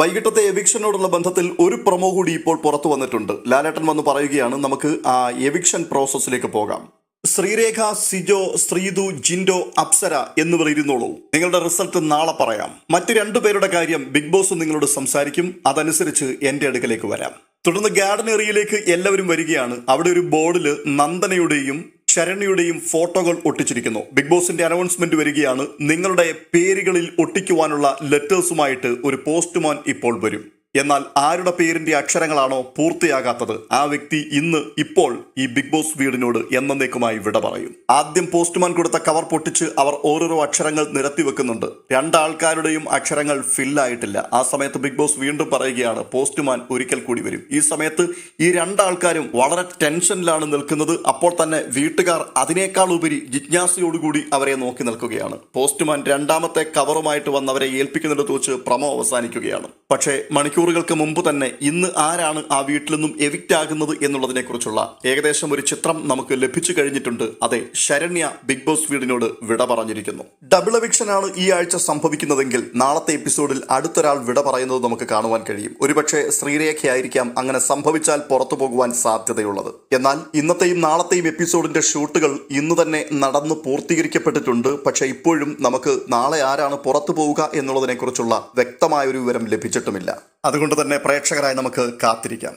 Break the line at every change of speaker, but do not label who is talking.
വൈകിട്ടത്തെ എവിക്ഷനോടുള്ള ബന്ധത്തിൽ ഒരു പ്രൊമോ കൂടി ഇപ്പോൾ പുറത്തു വന്നിട്ടുണ്ട്. ലാലേട്ടൻ വന്ന് പറയുകയാണ്, നമുക്ക് ആ എവിക്ഷൻ പ്രോസസ്സിലേക്ക് പോകാം. ശ്രീരേഖ, സിജോ, ശ്രീതു, ജിൻഡോ, അപ്സര എന്നിവർ ഇരുന്നോളൂ, നിങ്ങളുടെ റിസൾട്ട് നാളെ പറയാം. മറ്റ് രണ്ടുപേരുടെ കാര്യം ബിഗ് ബോസ് നിങ്ങളോട് സംസാരിക്കും, അതനുസരിച്ച് എന്റെ അടുക്കലേക്ക് വരാം. തുടർന്ന് ഗാർഡൻ ഏരിയയിലേക്ക് എല്ലാവരും വരികയാണ്. അവിടെ ഒരു ബോർഡില് നന്ദനയുടെയും ശരണ്യയുടെയും ഫോട്ടോകൾ ഒട്ടിച്ചിരിക്കുന്നു. ബിഗ് ബോസിന്റെ അനൗൺസ്മെന്റ് വരികയാണ്. നിങ്ങളുടെ പേരുകളിൽ ഒട്ടിക്കുവാനുള്ള ലെറ്റേഴ്സുമായിട്ട് ഒരു പോസ്റ്റ്മാൻ ഇപ്പോൾ വരും. എന്നാൽ ആരുടെ പേരിന്റെ അക്ഷരങ്ങളാണോ പൂർത്തിയാകാത്തത്, ആ വ്യക്തി ഇപ്പോൾ ഈ ബിഗ് ബോസ് വീടിനോട് എന്നേക്കുമായി വിട പറയും. ആദ്യം പോസ്റ്റ്മാൻ കൊടുത്ത കവർ പൊട്ടിച്ച് അവർ ഓരോരോ അക്ഷരങ്ങൾ നിരത്തി വെക്കുന്നുണ്ട്. രണ്ടാൾക്കാരുടെയും അക്ഷരങ്ങൾ ഫില്ലായിട്ടില്ല. ആ സമയത്ത് ബിഗ് ബോസ് വീണ്ടും പറയുകയാണ്, പോസ്റ്റ്മാൻ ഒരിക്കൽ കൂടി വരും. ഈ സമയത്ത് ഈ രണ്ടാൾക്കാരും വളരെ ടെൻഷനിലാണ് നിൽക്കുന്നത്. അപ്പോൾ തന്നെ വീട്ടുകാർ അതിനേക്കാൾ ഉപരി ജിജ്ഞാസയോടുകൂടി അവരെ നോക്കി നിൽക്കുകയാണ്. പോസ്റ്റ്മാൻ രണ്ടാമത്തെ കവറുമായിട്ട് വന്നവരെ ഏൽപ്പിക്കുന്നിടത്ത് വെച്ച് പ്രമോ അവസാനിക്കുകയാണ്. പക്ഷേ മണിക്കൂറുകൾക്ക് മുമ്പ് തന്നെ ഇന്ന് ആരാണ് ആ വീട്ടിൽ നിന്നും എവിക്റ്റ് ആകുന്നത് എന്നുള്ളതിനെ കുറിച്ചുള്ള ഏകദേശം ഒരു ചിത്രം നമുക്ക് ലഭിച്ചു കഴിഞ്ഞിട്ടുണ്ട്. അതെ, ശരണ്യ ബിഗ് ബോസ് വീടിനോട് വിട പറഞ്ഞിരിക്കുന്നു. ഡബിൾ എവിക്ഷനാണ് ഈ ആഴ്ച സംഭവിക്കുന്നതെങ്കിൽ നാളത്തെ എപ്പിസോഡിൽ അടുത്തൊരാൾ വിട പറയുന്നത് നമുക്ക് കാണുവാൻ കഴിയും. ഒരുപക്ഷെ ശ്രീരേഖയായിരിക്കാം അങ്ങനെ സംഭവിച്ചാൽ പുറത്തു പോകുവാൻ സാധ്യതയുള്ളത്. എന്നാൽ ഇന്നത്തെയും നാളത്തെയും എപ്പിസോഡിന്റെ ഷൂട്ടുകൾ ഇന്ന് തന്നെ നടന്നു പൂർത്തീകരിക്കപ്പെട്ടിട്ടുണ്ട്. പക്ഷെ ഇപ്പോഴും നമുക്ക് നാളെ ആരാണ് പുറത്തു പോവുക എന്നുള്ളതിനെ കുറിച്ചുള്ള വ്യക്തമായ ഒരു വിവരം ലഭിച്ചിട്ടുമില്ല. അതുകൊണ്ട് തന്നെ പ്രേക്ഷകരായി നമുക്ക് കാത്തിരിക്കാം.